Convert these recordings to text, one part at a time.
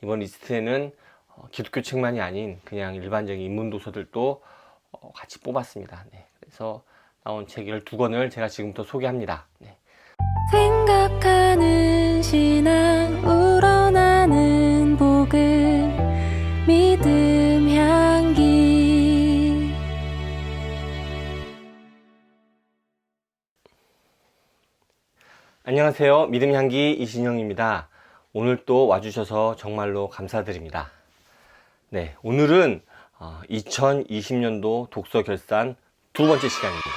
이번 리스트에는 기독교 책만이 아닌 그냥 일반적인 인문 도서들도 같이 뽑았습니다. 네, 그래서 나온 책 12권을 제가 지금부터 소개합니다. 네. 생각하는 신앙 우러나는 복음 믿음 향기. 안녕하세요. 믿음 향기 이신영입니다. 오늘 또 와주셔서 정말로 감사드립니다. 네, 오늘은 2020년도 독서 결산 두 번째 시간입니다.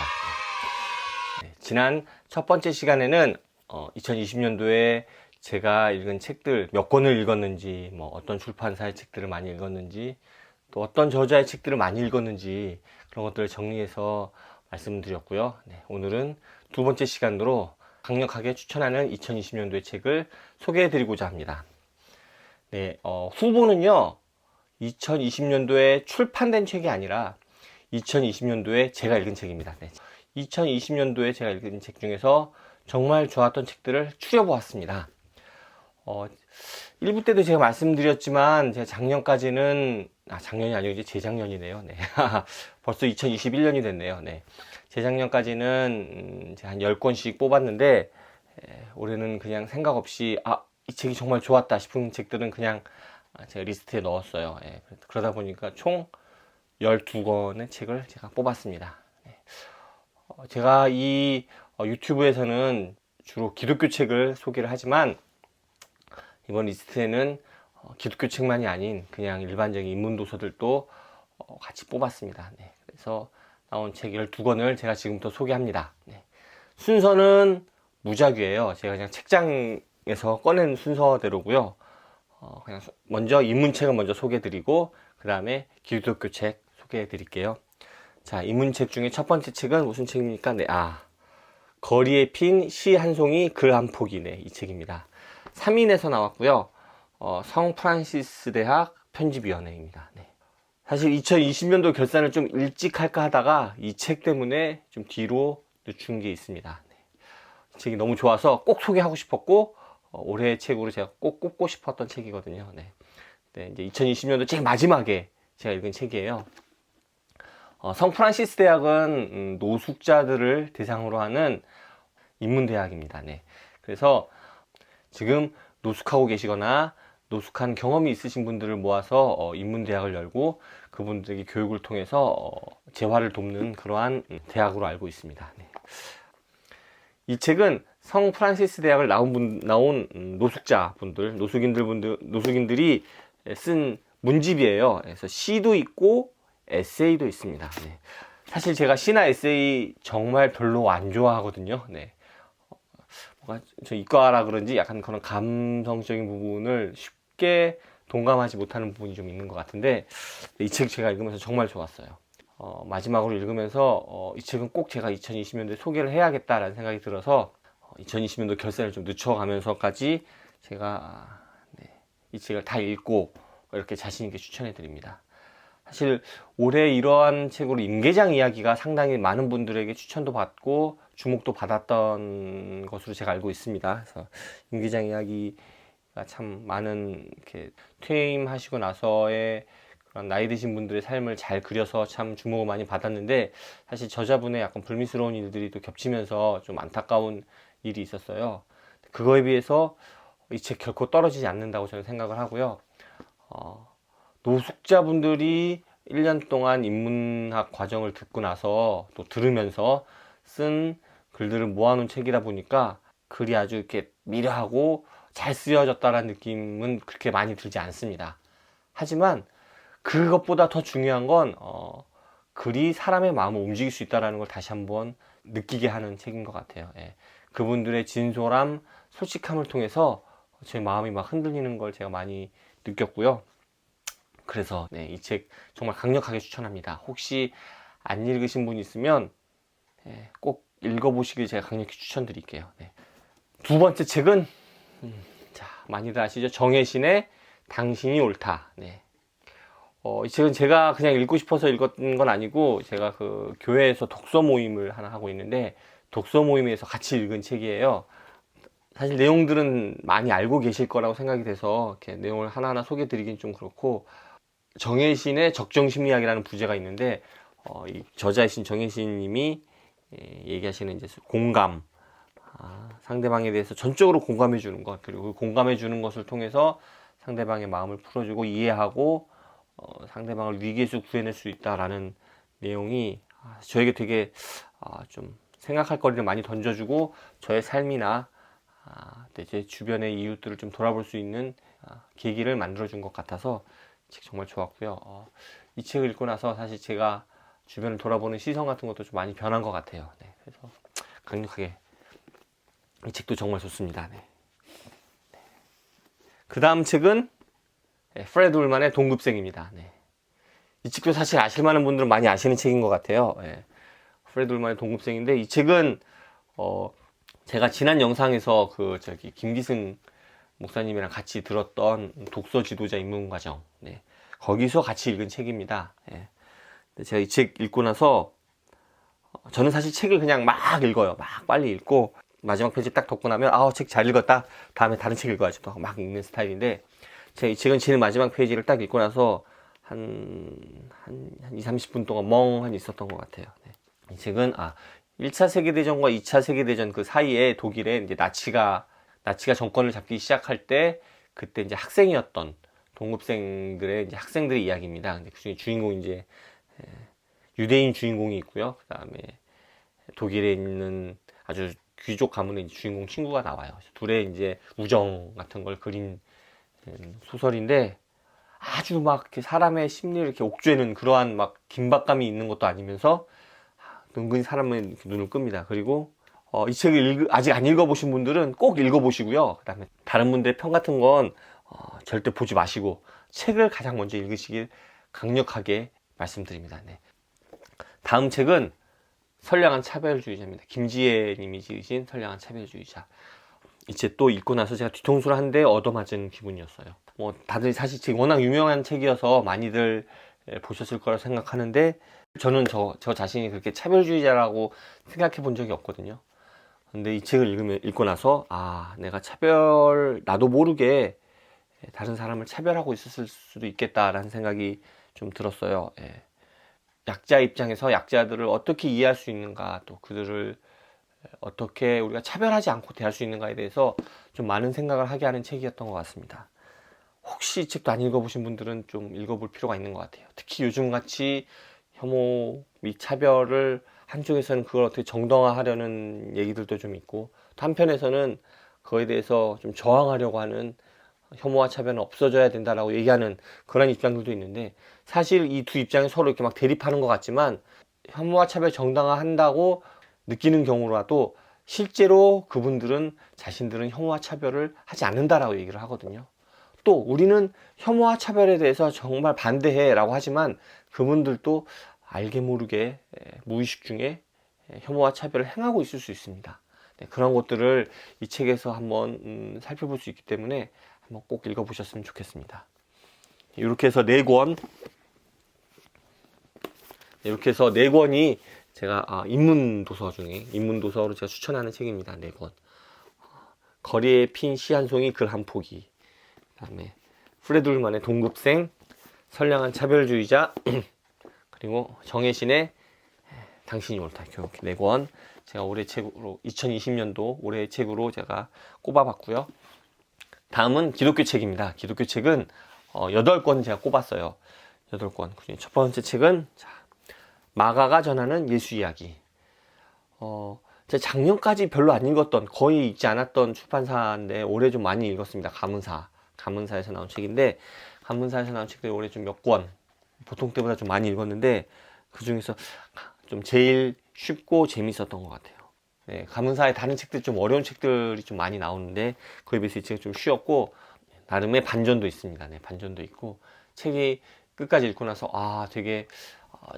네, 지난 첫 번째 시간에는 2020년도에 제가 읽은 책들 몇 권을 읽었는지, 뭐 어떤 출판사의 책들을 많이 읽었는지, 또 어떤 저자의 책들을 많이 읽었는지 그런 것들을 정리해서 말씀드렸고요. 네, 오늘은 두 번째 시간으로 강력하게 추천하는 2020년도의 책을 소개해 드리고자 합니다. 네, 후보는요 2020년도에 출판된 책이 아니라 2020년도에 제가 읽은 책입니다. 네, 2020년도에 제가 읽은 책 중에서 정말 좋았던 책들을 추려보았습니다. 1부 때도 제가 말씀드렸지만 제가 작년까지는 작년이 아니고 이제 재작년이네요. 네. 벌써 2021년이 됐네요. 네. 재작년까지는 제가 한 10권씩 뽑았는데 올해는 그냥 생각 없이 이 책이 정말 좋았다 싶은 책들은 그냥 제가 리스트에 넣었어요. 그러다 보니까 총 12권의 책을 제가 뽑았습니다. 네. 제가 이 유튜브에서는 주로 기독교 책을 소개를 하지만 이번 리스트에는 기독교 책만이 아닌 그냥 일반적인 인문 도서들도 같이 뽑았습니다. 네. 그래서 나온 책 12권을 제가 지금부터 소개합니다. 네. 순서는 무작위예요. 제가 그냥 책장에서 꺼낸 순서대로고요. 그냥 먼저 인문책을 먼저 소개해드리고 그 다음에 기독교 책 소개해드릴게요. 자, 인문책 중에 첫 번째 책은 무슨 책입니까? 네, 거리에 핀 시 한 송이 글 한 폭이. 네, 이 책입니다. 3인에서 나왔고요. 성 프란시스 대학 편집위원회입니다. 네. 사실 2020년도 결산을 좀 일찍 할까 하다가 이 책 때문에 좀 뒤로 늦춘 게 있습니다. 네. 이 책이 너무 좋아서 꼭 소개하고 싶었고 올해의 책으로 제가 꼭 꼽고 싶었던 책이거든요. 네. 네, 이제 2020년도 제일 마지막에 제가 읽은 책이에요. 성 프란시스 대학은 노숙자들을 대상으로 하는 인문대학입니다. 네. 그래서 지금 노숙하고 계시거나 노숙한 경험이 있으신 분들을 모아서 인문대학을 열고 그분들에게 교육을 통해서 재활을 돕는 그러한 대학으로 알고 있습니다. 네. 이 책은 성 프란시스 대학을 나온 노숙자분들, 노숙인들이 쓴 문집이에요. 그래서 시도 있고 에세이도 있습니다. 네. 사실 제가 시나 에세이 정말 별로 안 좋아하거든요. 네. 저 이과라 그런지 약간 그런 감성적인 부분을 쉽게 동감하지 못하는 부분이 좀 있는 것 같은데 이 책 제가 읽으면서 정말 좋았어요. 마지막으로 읽으면서 이 책은 꼭 제가 2020년도에 소개를 해야겠다라는 생각이 들어서 2020년도 결산을 좀 늦춰가면서까지 제가 이 책을 다 읽고 이렇게 자신 있게 추천해 드립니다. 사실 올해 이러한 책으로 임계장 이야기가 상당히 많은 분들에게 추천도 받고 주목도 받았던 것으로 제가 알고 있습니다. 그래서 임계장 이야기가 참 많은 이렇게 퇴임하시고 나서의 그런 나이 드신 분들의 삶을 잘 그려서 참 주목을 많이 받았는데 사실 저자분의 약간 불미스러운 일들이 또 겹치면서 좀 안타까운 일이 있었어요. 그거에 비해서 이 책 결코 떨어지지 않는다고 저는 생각을 하고요. 노숙자분들이 1년 동안 인문학 과정을 듣고 나서 또 들으면서 쓴 글들을 모아놓은 책이다 보니까 글이 아주 이렇게 미려하고 잘 쓰여졌다라는 느낌은 그렇게 많이 들지 않습니다. 하지만 그것보다 더 중요한 건 글이 사람의 마음을 움직일 수 있다는 걸 다시 한번 느끼게 하는 책인 것 같아요. 예. 그분들의 진솔함, 솔직함을 통해서 제 마음이 막 흔들리는 걸 제가 많이 느꼈고요. 그래서 이 책 정말 강력하게 추천합니다. 혹시 안 읽으신 분 있으면 꼭 읽어보시길 제가 강력히 추천드릴게요. 네. 두 번째 책은 자, 많이들 아시죠? 정혜신의 당신이 옳다. 네. 이 책은 제가 그냥 읽고 싶어서 읽었던 건 아니고 제가 그 교회에서 독서 모임을 하나 하고 있는데 독서 모임에서 같이 읽은 책이에요. 사실 내용들은 많이 알고 계실 거라고 생각이 돼서 이렇게 내용을 하나하나 소개해 드리긴 좀 그렇고, 정혜신의 적정심리학이라는 부제가 있는데, 이 저자이신 정혜신 님이 얘기하시는 이제 공감, 상대방에 대해서 전적으로 공감해 주는 것, 그리고 그 공감해 주는 것을 통해서 상대방의 마음을 풀어주고 이해하고 상대방을 위기에서 구해낼 수 있다라는 내용이 저에게 되게 좀 생각할 거리를 많이 던져주고, 저의 삶이나 제 주변의 이웃들을 좀 돌아볼 수 있는 계기를 만들어준 것 같아서 책 정말 좋았고요. 이 책을 읽고 나서 사실 제가 주변을 돌아보는 시선 같은 것도 좀 많이 변한 것 같아요. 네, 그래서 강력하게 이 책도 정말 좋습니다. 네. 그 다음 책은 프레드 울만의 동급생입니다. 네. 이 책도 사실 아실 만한 분들은 많이 아시는 책인 것 같아요. 네. 프레드 울만의 동급생인데, 이 책은 제가 지난 영상에서 김기승 목사님이랑 같이 들었던 독서 지도자 입문 과정, 네. 거기서 같이 읽은 책입니다. 네. 제가 이 책 읽고 나서 저는 사실 책을 그냥 막 읽어요. 막 빨리 읽고 마지막 페이지 딱 덮고 나면 책 잘 읽었다, 다음에 다른 책 읽어야지 또 막 읽는 스타일인데, 제가 이 책은 제일 마지막 페이지를 딱 읽고 나서 한 2, 30분 동안 멍하니 있었던 것 같아요. 네. 이 책은 1차 세계대전과 2차 세계대전 그 사이에 독일에 이제 나치가 정권을 잡기 시작할 때, 그때 이제 학생이었던 동급생들의 이제 학생들의 이야기입니다. 근데 그중에 주인공이 이제 유대인 주인공이 있고요. 그 다음에 독일에 있는 아주 귀족 가문의 주인공 친구가 나와요. 둘의 이제 우정 같은 걸 그린 소설인데, 아주 막 사람의 심리를 이렇게 옥죄는 그러한 막 긴박감이 있는 것도 아니면서 은근히 사람의 눈을 끕니다. 그리고 이 책을 아직 안 읽어보신 분들은 꼭 읽어보시고요. 그 다음에 다른 분들의 평 같은 건 절대 보지 마시고 책을 가장 먼저 읽으시길 강력하게 말씀드립니다. 네. 다음 책은 선량한 차별주의자입니다. 김지혜 님이 지으신 선량한 차별주의자. 이 책 또 읽고 나서 제가 뒤통수를 한 대 얻어맞은 기분이었어요. 다들 사실 책 워낙 유명한 책이어서 많이들 보셨을 거라 생각하는데, 저는 저 자신이 그렇게 차별주의자라고 생각해 본 적이 없거든요. 근데 이 책을 읽고 나서 내가 나도 모르게 다른 사람을 차별하고 있었을 수도 있겠다라는 생각이 좀 들었어요. 예. 약자 입장에서 약자들을 어떻게 이해할 수 있는가, 또 그들을 어떻게 우리가 차별하지 않고 대할 수 있는가에 대해서 좀 많은 생각을 하게 하는 책이었던 것 같습니다. 혹시 이 책도 안 읽어보신 분들은 좀 읽어볼 필요가 있는 것 같아요. 특히 요즘같이 혐오 및 차별을 한쪽에서는 그걸 어떻게 정당화하려는 얘기들도 좀 있고, 또 한편에서는 그거에 대해서 좀 저항하려고 하는, 혐오와 차별은 없어져야 된다라고 얘기하는 그런 입장들도 있는데, 사실 이 두 입장이 서로 이렇게 막 대립하는 것 같지만, 혐오와 차별 정당화한다고 느끼는 경우라도 실제로 그분들은 자신들은 혐오와 차별을 하지 않는다라고 얘기를 하거든요. 또 우리는 혐오와 차별에 대해서 정말 반대해 라고 하지만, 그분들도 알게 모르게 무의식 중에 혐오와 차별을 행하고 있을 수 있습니다. 네, 그런 것들을 이 책에서 한번 살펴볼 수 있기 때문에 한번 꼭 읽어보셨으면 좋겠습니다. 이렇게 해서 네 권이 제가 인문도서로 제가 추천하는 책입니다. 4권. 거리에 핀 시 한 송이 글 한 포기, 그 다음에 프레드 울만의 동급생, 선량한 차별주의자, 그리고 정혜신의 당신이 옳다. 이렇게 4권 제가 올해 책으로, 2020년도 올해의 책으로 제가 꼽아봤고요. 다음은 기독교 책입니다. 기독교 책은 8권 제가 꼽았어요. 8권. 그중에 첫 번째 책은 마가가 전하는 예수 이야기. 제가 작년까지 별로 안 읽었던, 거의 읽지 않았던 출판사인데 올해 좀 많이 읽었습니다. 가문사에서 나온 책인데, 가문사에서 나온 책들이 올해 좀 몇 권, 보통 때보다 좀 많이 읽었는데, 그 중에서 좀 제일 쉽고 재밌었던 것 같아요. 네, 가문사의 다른 책들, 좀 어려운 책들이 좀 많이 나오는데, 그에 비해서 이 책은 좀 쉬웠고, 나름의 반전도 있습니다. 네, 반전도 있고, 책이 끝까지 읽고 나서 되게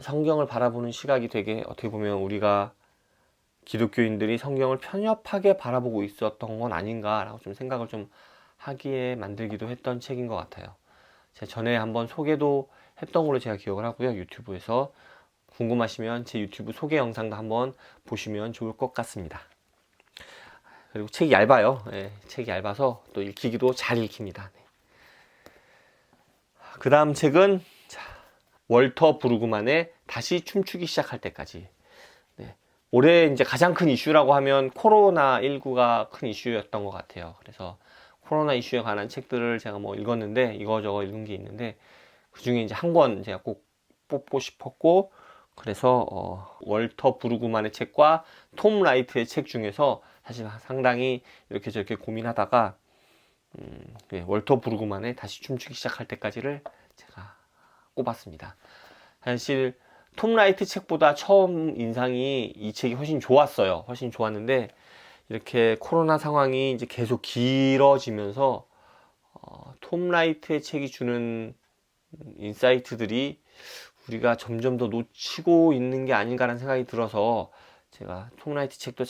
성경을 바라보는 시각이 되게, 어떻게 보면 우리가 기독교인들이 성경을 편협하게 바라보고 있었던 건 아닌가라고 좀 생각을 좀 하기에 만들기도 했던 책인 것 같아요. 제가 전에 한번 소개도 했던 걸로 제가 기억을 하고요. 유튜브에서 궁금하시면 제 유튜브 소개 영상도 한번 보시면 좋을 것 같습니다. 그리고 책이 얇아요. 예, 책이 얇아서 또 읽히기도 잘 읽힙니다. 네. 그 다음 책은 자, 월터 브루그만의 다시 춤추기 시작할 때까지. 네. 올해 이제 가장 큰 이슈라고 하면 코로나19가 큰 이슈였던 것 같아요. 그래서 코로나 이슈에 관한 책들을 제가 뭐 읽었는데 이거저거 읽은 게 있는데 그 중에 이제 한 권 제가 꼭 뽑고 싶었고, 그래서 월터 브루그만의 책과 톰 라이트의 책 중에서 사실 상당히 이렇게 저렇게 고민하다가 네, 월터 브루그만의 다시 춤추기 시작할 때까지를 제가 꼽았습니다. 사실 톰 라이트 책보다 처음 인상이 이 책이 훨씬 좋았어요. 훨씬 좋았는데 이렇게 코로나 상황이 이제 계속 길어지면서 톰 라이트의 책이 주는 인사이트들이 우리가 점점 더 놓치고 있는 게 아닌가라는 생각이 들어서 제가 톰 라이트 책도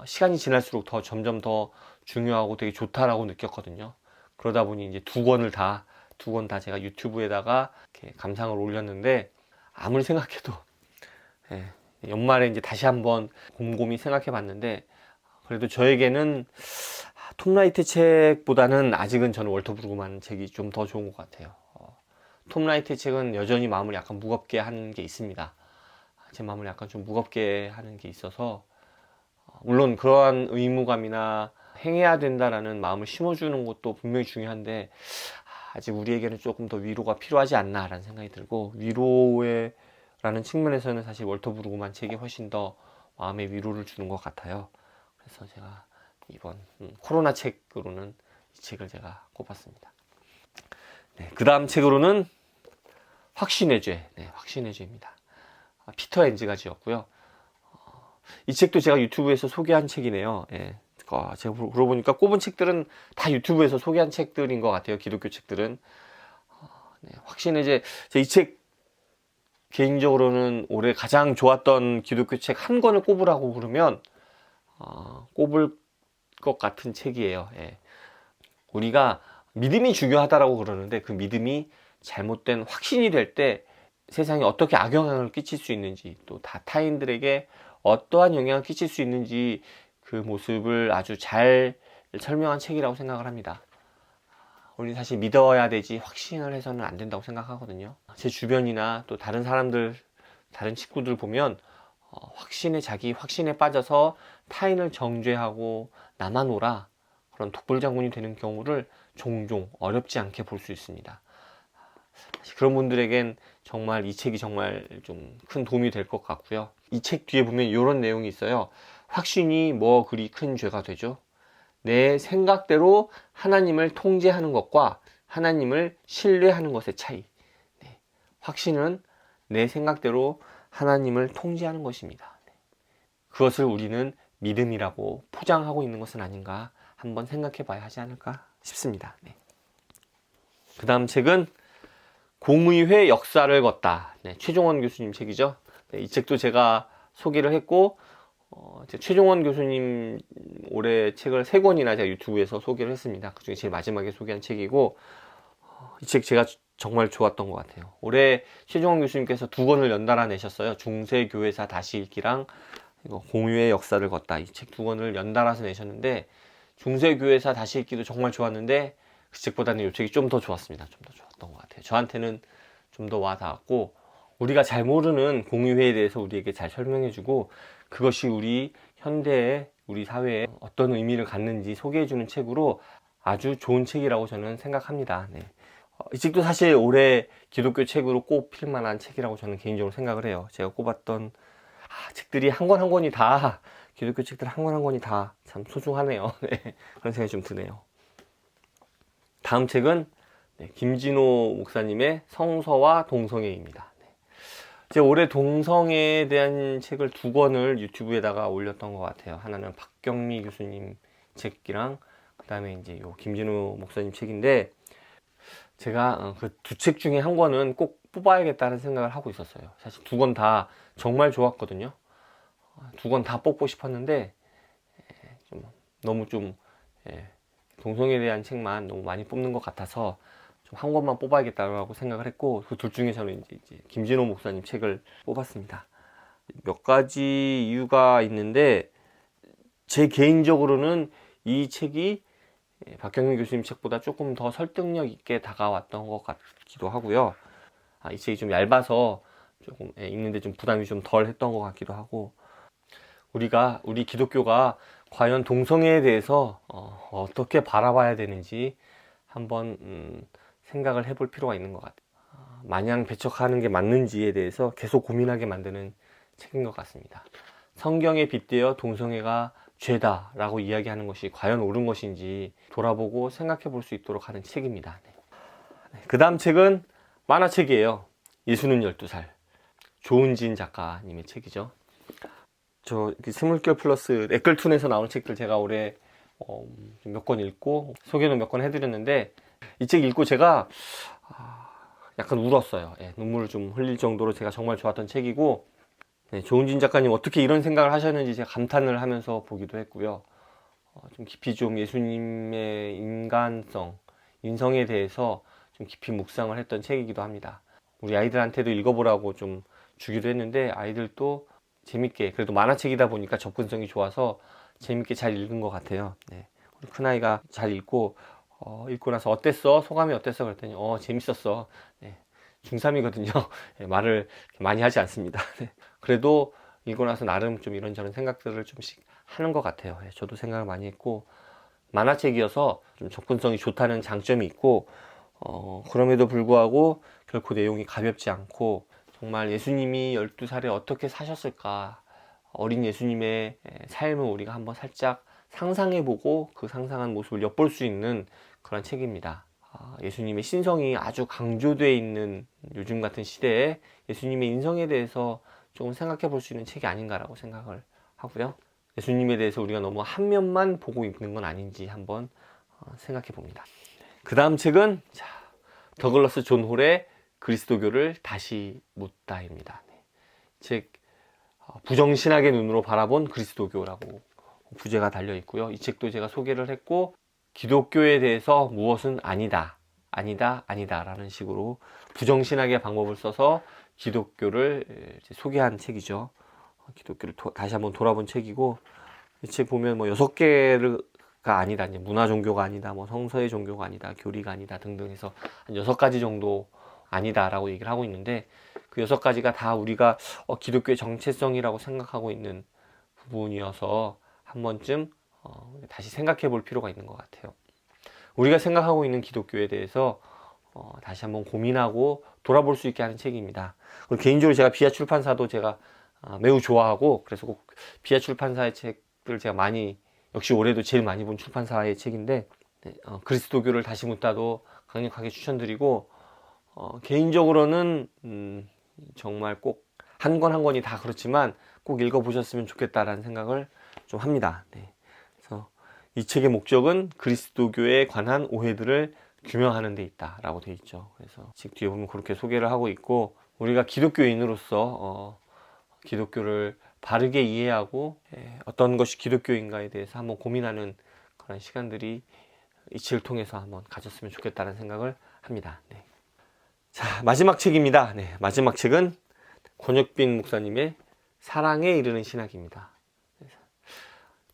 시간이 지날수록 더 점점 더 중요하고 되게 좋다라고 느꼈거든요. 그러다 보니 이제 두 권 다 제가 유튜브에다가 이렇게 감상을 올렸는데 아무리 생각해도 예, 연말에 이제 다시 한번 곰곰이 생각해 봤는데 그래도 저에게는 톰 라이트 책보다는 아직은 저는 월터 브루그만 책이 좀 더 좋은 것 같아요. 톰 라이트 책은 여전히 마음을 약간 무겁게 하는 게 있습니다. 제 마음을 약간 좀 무겁게 하는 게 있어서 물론 그러한 의무감이나 행해야 된다라는 마음을 심어주는 것도 분명히 중요한데 아직 우리에게는 조금 더 위로가 필요하지 않나라는 생각이 들고, 위로라는 측면에서는 사실 월터 브루그만 책이 훨씬 더 마음의 위로를 주는 것 같아요. 그래서 제가 이번 코로나 책으로는 이 책을 제가 꼽았습니다. 네, 그 다음 책으로는 확신의 죄, 네, 확신의 죄입니다. 피터 엔즈가 지었고요. 이 책도 제가 유튜브에서 소개한 책이네요. 예, 제가 그러고 보니까 꼽은 책들은 다 유튜브에서 소개한 책들인 것 같아요. 기독교 책들은. 네, 확신의 죄, 이 책 개인적으로는 올해 가장 좋았던 기독교 책 한 권을 꼽으라고 그러면 꼽을 것 같은 책이에요. 예. 우리가 믿음이 중요하다라고 그러는데 그 믿음이 잘못된 확신이 될 때 세상에 어떻게 악영향을 끼칠 수 있는지, 또 타인들에게 어떠한 영향을 끼칠 수 있는지 그 모습을 아주 잘 설명한 책이라고 생각을 합니다. 우리 사실 믿어야 되지 확신을 해서는 안 된다고 생각하거든요. 제 주변이나 또 다른 사람들, 다른 친구들 보면 자기 확신에 빠져서 타인을 정죄하고 나만 오라 그런 독불장군이 되는 경우를 종종 어렵지 않게 볼 수 있습니다. 그런 분들에겐 정말 이 책이 정말 좀 큰 도움이 될 것 같고요. 이 책 뒤에 보면 이런 내용이 있어요. 확신이 뭐 그리 큰 죄가 되죠? 내 생각대로 하나님을 통제하는 것과 하나님을 신뢰하는 것의 차이. 네. 확신은 내 생각대로 하나님을 통제하는 것입니다. 네. 그것을 우리는 믿음이라고 포장하고 있는 것은 아닌가 한번 생각해 봐야 하지 않을까 싶습니다. 네. 그 다음 책은 공의회 역사를 걷다. 네, 최종원 교수님 책이죠. 네, 이 책도 제가 소개를 했고 최종원 교수님 올해 책을 3권이나 제가 유튜브에서 소개를 했습니다. 그중에 제일 마지막에 소개한 책이고 이 책 제가 정말 좋았던 것 같아요. 올해 최종원 교수님께서 2권을 연달아 내셨어요. 중세교회사 다시 읽기랑 공의회 역사를 걷다. 이 책 2권을 연달아서 내셨는데 중세교회사 다시 읽기도 정말 좋았는데 그 책보다는 이 책이 좀 더 좋았습니다. 좀 더 좋았던 것 같아요. 저한테는 좀 더 와닿았고, 우리가 잘 모르는 공의회에 대해서 우리에게 잘 설명해주고 그것이 우리 현대의 우리 사회에 어떤 의미를 갖는지 소개해주는 책으로 아주 좋은 책이라고 저는 생각합니다. 네. 이 책도 사실 올해 기독교 책으로 꼽힐 만한 책이라고 저는 개인적으로 생각을 해요. 제가 꼽았던 책들이 한 권 한 권이 다, 기독교 책들 한 권 한 권이 다 참 소중하네요. 네. 그런 생각이 좀 드네요. 다음 책은 김진호 목사님의 성서와 동성애입니다. 제가 올해 동성애에 대한 책을 2권을 유튜브에다가 올렸던 것 같아요. 하나는 박경미 교수님 책이랑 그 다음에 이제 요 김진호 목사님 책인데, 제가 그 2책 중에 한 권은 꼭 뽑아야겠다는 생각을 하고 있었어요. 사실 2권 다 정말 좋았거든요. 2권 다 뽑고 싶었는데 너무 동성애에 대한 책만 너무 많이 뽑는 것 같아서 좀 한 권만 뽑아야겠다고 생각을 했고, 그 둘 중에 저는 이제 김진호 목사님 책을 뽑았습니다. 몇 가지 이유가 있는데, 제 개인적으로는 이 책이 박경민 교수님 책보다 조금 더 설득력 있게 다가왔던 것 같기도 하고요. 이 책이 좀 얇아서 조금 읽는데 좀 부담이 좀 덜 했던 것 같기도 하고, 우리 기독교가 과연 동성애에 대해서 어떻게 바라봐야 되는지 한번 생각을 해볼 필요가 있는 것 같아요. 마냥 배척하는 게 맞는지에 대해서 계속 고민하게 만드는 책인 것 같습니다. 성경에 빗대어 동성애가 죄다라고 이야기하는 것이 과연 옳은 것인지 돌아보고 생각해 볼 수 있도록 하는 책입니다. 그 다음 책은 만화책이에요. 예수는 12살. 조은진 작가님의 책이죠. 저 스물결 플러스 에끌툰에서 나온 책들 제가 올해 몇 권 읽고 소개도 몇 권 해드렸는데, 이 책 읽고 제가 약간 울었어요. 눈물을 좀 흘릴 정도로 제가 정말 좋았던 책이고, 조은진 작가님 어떻게 이런 생각을 하셨는지 제가 감탄을 하면서 보기도 했고요. 좀 깊이 좀 예수님의 인간성, 인성에 대해서 좀 깊이 묵상을 했던 책이기도 합니다. 우리 아이들한테도 읽어보라고 좀 주기도 했는데, 아이들도 재밌게, 그래도 만화책이다 보니까 접근성이 좋아서 재밌게 잘 읽은 것 같아요. 우리 큰아이가 잘 읽고 나서 어땠어? 소감이 어땠어? 그랬더니 재밌었어. 중3이거든요. 말을 많이 하지 않습니다. 그래도 읽고 나서 나름 좀 이런저런 생각들을 좀씩 하는 것 같아요. 저도 생각을 많이 했고, 만화책이어서 좀 접근성이 좋다는 장점이 있고, 그럼에도 불구하고 결코 내용이 가볍지 않고, 정말 예수님이 12살에 어떻게 사셨을까, 어린 예수님의 삶을 우리가 한번 살짝 상상해보고 그 상상한 모습을 엿볼 수 있는 그런 책입니다. 예수님의 신성이 아주 강조되어 있는 요즘 같은 시대에 예수님의 인성에 대해서 조금 생각해 볼 수 있는 책이 아닌가라고 생각을 하고요. 예수님에 대해서 우리가 너무 한 면만 보고 있는 건 아닌지 한번 생각해 봅니다. 그 다음 책은 더글러스 존 홀의 그리스도교를 다시 묻다입니다. 책 부정신학의 눈으로 바라본 그리스도교라고 부제가 달려 있고요. 이 책도 제가 소개를 했고, 기독교에 대해서 무엇은 아니다 라는 식으로 부정신학의 방법을 써서 기독교를 소개한 책이죠. 기독교를 다시 한번 돌아본 책이고, 이 책 보면 6개가 아니다, 문화 종교가 아니다, 성서의 종교가 아니다, 교리가 아니다 등등 해서 한 6가지 정도 아니다라고 얘기를 하고 있는데, 그 6가지가 다 우리가 기독교의 정체성이라고 생각하고 있는 부분이어서 한 번쯤 다시 생각해 볼 필요가 있는 것 같아요. 우리가 생각하고 있는 기독교에 대해서 다시 한번 고민하고 돌아볼 수 있게 하는 책입니다. 그리고 개인적으로 제가 비아 출판사도 제가 매우 좋아하고, 그래서 꼭 비아 출판사의 책들 제가 많이, 역시 올해도 제일 많이 본 출판사의 책인데, 그리스도교를 다시 묻다도 강력하게 추천드리고, 개인적으로는 정말 꼭 한 권 한 권이 다 그렇지만 꼭 읽어보셨으면 좋겠다라는 생각을 좀 합니다. 그래서 이 책의 목적은 그리스도교에 관한 오해들을 규명하는 데 있다라고 되어 있죠. 그래서 책 뒤에 보면 그렇게 소개를 하고 있고, 우리가 기독교인으로서 기독교를 바르게 이해하고 어떤 것이 기독교인가에 대해서 한번 고민하는 그런 시간들이 이 책을 통해서 한번 가졌으면 좋겠다는 생각을 합니다. 자, 마지막 책입니다. 마지막 책은 권혁빈 목사님의 사랑에 이르는 신학입니다.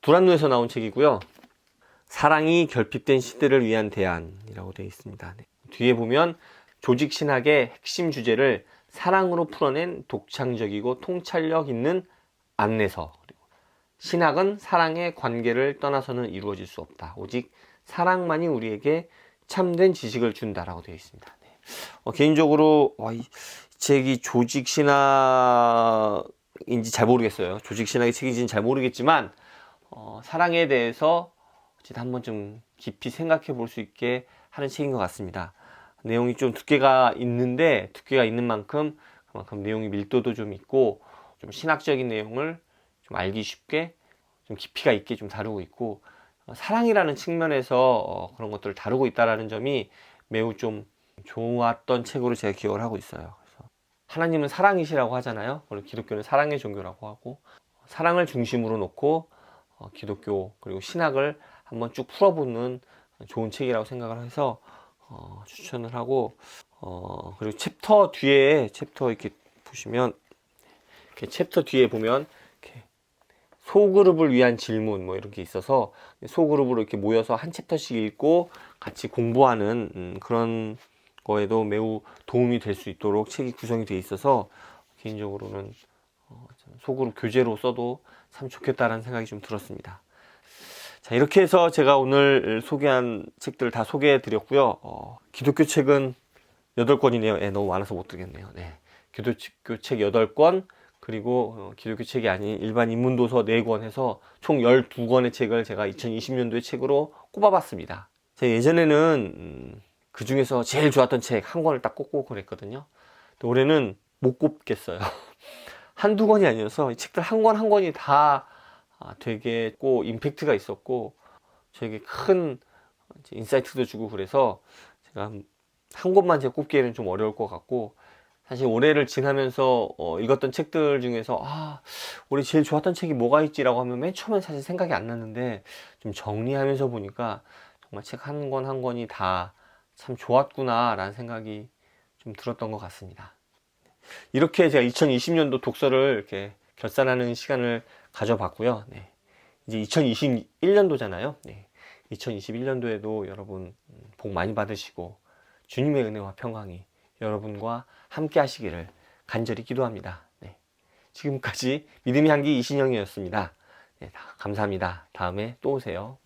두란노에서 나온 책이고요. 사랑이 결핍된 시대를 위한 대안이라고 되어 있습니다. 뒤에 보면 조직 신학의 핵심 주제를 사랑으로 풀어낸 독창적이고 통찰력 있는 안내서, 그리고 신학은 사랑의 관계를 떠나서는 이루어질 수 없다. 오직 사랑만이 우리에게 참된 지식을 준다라고 되어 있습니다. 개인적으로 이 책이 조직 신학인지 잘 모르겠어요. 조직 신학의 책인지는 잘 모르겠지만 사랑에 대해서 한번 좀 깊이 생각해 볼 수 있게 하는 책인 것 같습니다. 내용이 좀 두께가 있는데, 두께가 있는 만큼 그만큼 내용이 밀도도 좀 있고, 좀 신학적인 내용을 좀 알기 쉽게 좀 깊이가 있게 좀 다루고 있고, 사랑이라는 측면에서 그런 것들을 다루고 있다는 점이 매우 좀 좋았던 책으로 제가 기억을 하고 있어요. 그래서 하나님은 사랑이시라고 하잖아요. 그리고 기독교는 사랑의 종교라고 하고, 사랑을 중심으로 놓고 기독교 그리고 신학을 한번 쭉 풀어보는 좋은 책이라고 생각을 해서 추천을 하고, 그리고 챕터 뒤에 이렇게 보시면, 이렇게 챕터 뒤에 보면 이렇게 소그룹을 위한 질문 뭐 이런 게 있어서 소그룹으로 이렇게 모여서 한 챕터씩 읽고 같이 공부하는 그런 거에도 매우 도움이 될 수 있도록 책이 구성이 되어 있어서 개인적으로는 소그룹 교재로 써도 참 좋겠다라는 생각이 좀 들었습니다. 자, 이렇게 해서 제가 오늘 소개한 책들을 다 소개해 드렸고요. 기독교 책은 8권이네요. 너무 많아서 못 드리겠네요. 기독교 책 8권, 그리고 기독교 책이 아닌 일반 인문도서 4권 해서 총 12권의 책을 제가 2020년도의 책으로 꼽아봤습니다. 제가 예전에는 그 중에서 제일 좋았던 책 한 권을 딱 꼽고 그랬거든요. 올해는 못 꼽겠어요. 한두 권이 아니어서 이 책들 한 권 한 권이 다 되게 꼭 임팩트가 있었고 저에게 큰 인사이트도 주고 그래서 제가 한 권만 제가 꼽기에는 좀 어려울 것 같고, 사실 올해를 지나면서 읽었던 책들 중에서 올해 제일 좋았던 책이 뭐가 있지라고 하면 맨 처음엔 사실 생각이 안 났는데 좀 정리하면서 보니까 정말 책 한 권 한 권이 다 참 좋았구나 라는 생각이 좀 들었던 것 같습니다. 이렇게 제가 2020년도 독서를 이렇게 결산하는 시간을 가져봤고요. 이제 2021년도잖아요. 2021년도에도 여러분 복 많이 받으시고 주님의 은혜와 평강이 여러분과 함께 하시기를 간절히 기도합니다. 지금까지 믿음의 향기 이신영이었습니다. 감사합니다. 다음에 또 오세요.